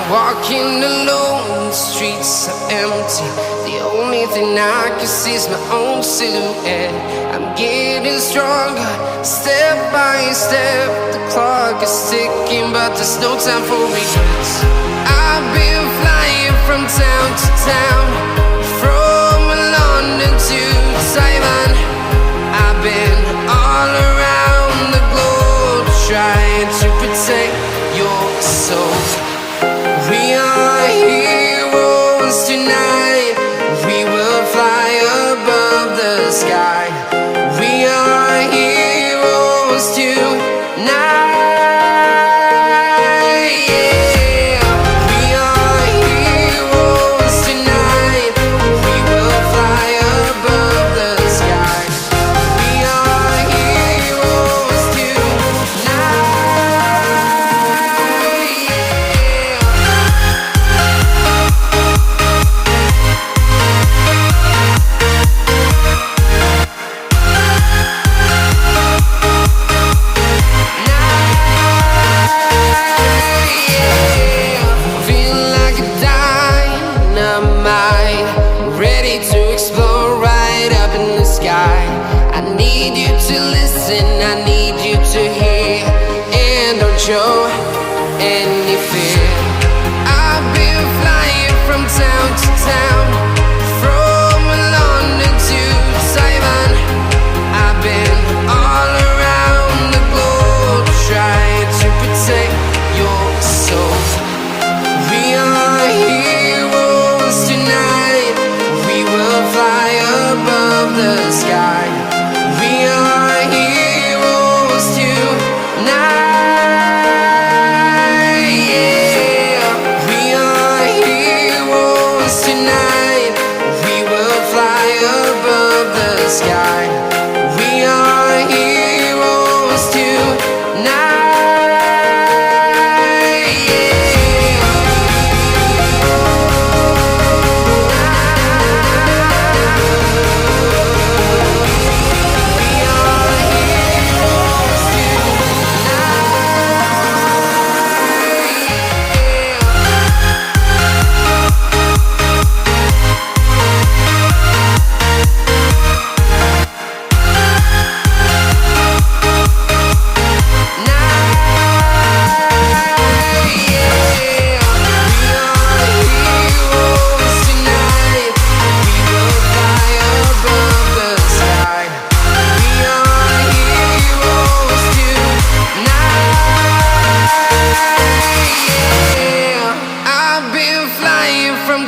Walking alone, the streets are empty. The only thing I can see is my own silhouette. I'm getting stronger, step by step. The clock is ticking, but there's no time for regrets. I've been flying from town to town, from London to Taiwan. I've been all around the globe, trying to protect your soul. We are heroes tonight. We will fly above the sky. We are heroes tonight. Yeah. We are heroes tonight. We will fly above the sky. We are heroes tonight. I need you to listen, I need you to hear, and don't show any fear. I've been flying from town to town, from London to Taiwan. I've been all around the globe, trying to protect your soul. We are heroes tonight. We will fly above the sky. We are heroes tonight. Yeah. We are heroes tonight. We will fly above the sky. We are heroes tonight.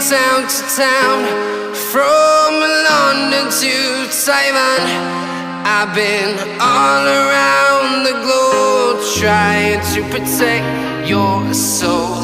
Town to town, from London to Taiwan. I've been all around the globe, trying to protect your soul.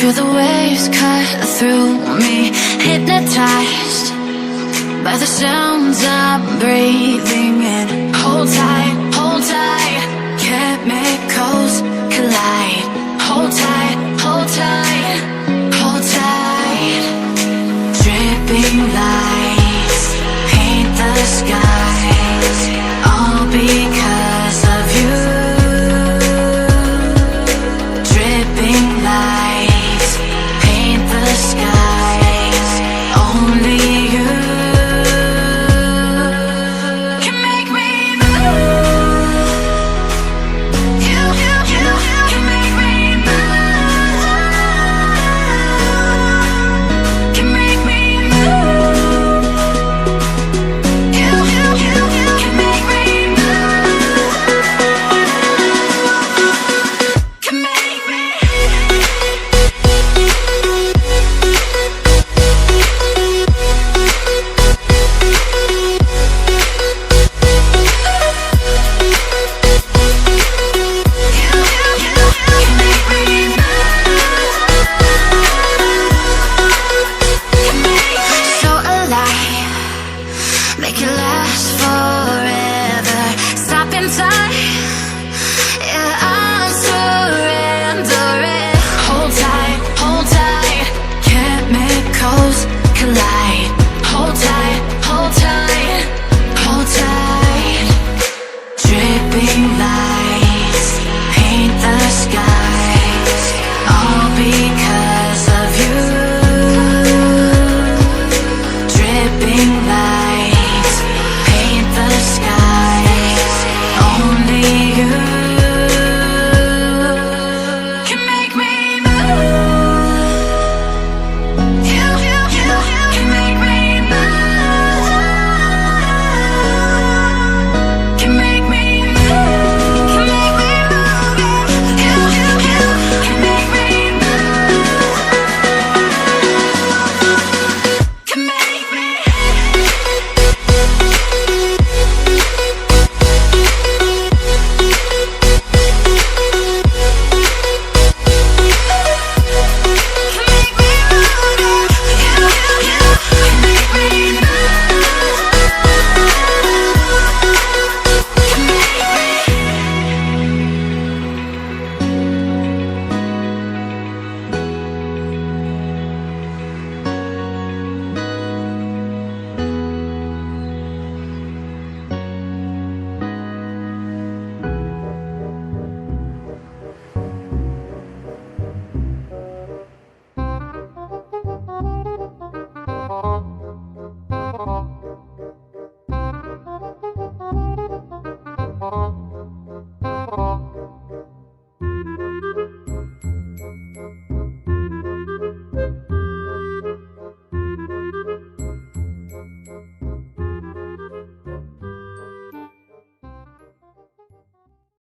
Feel the waves cut through me, hypnotized by the sounds I'm breathing in. Hold tight,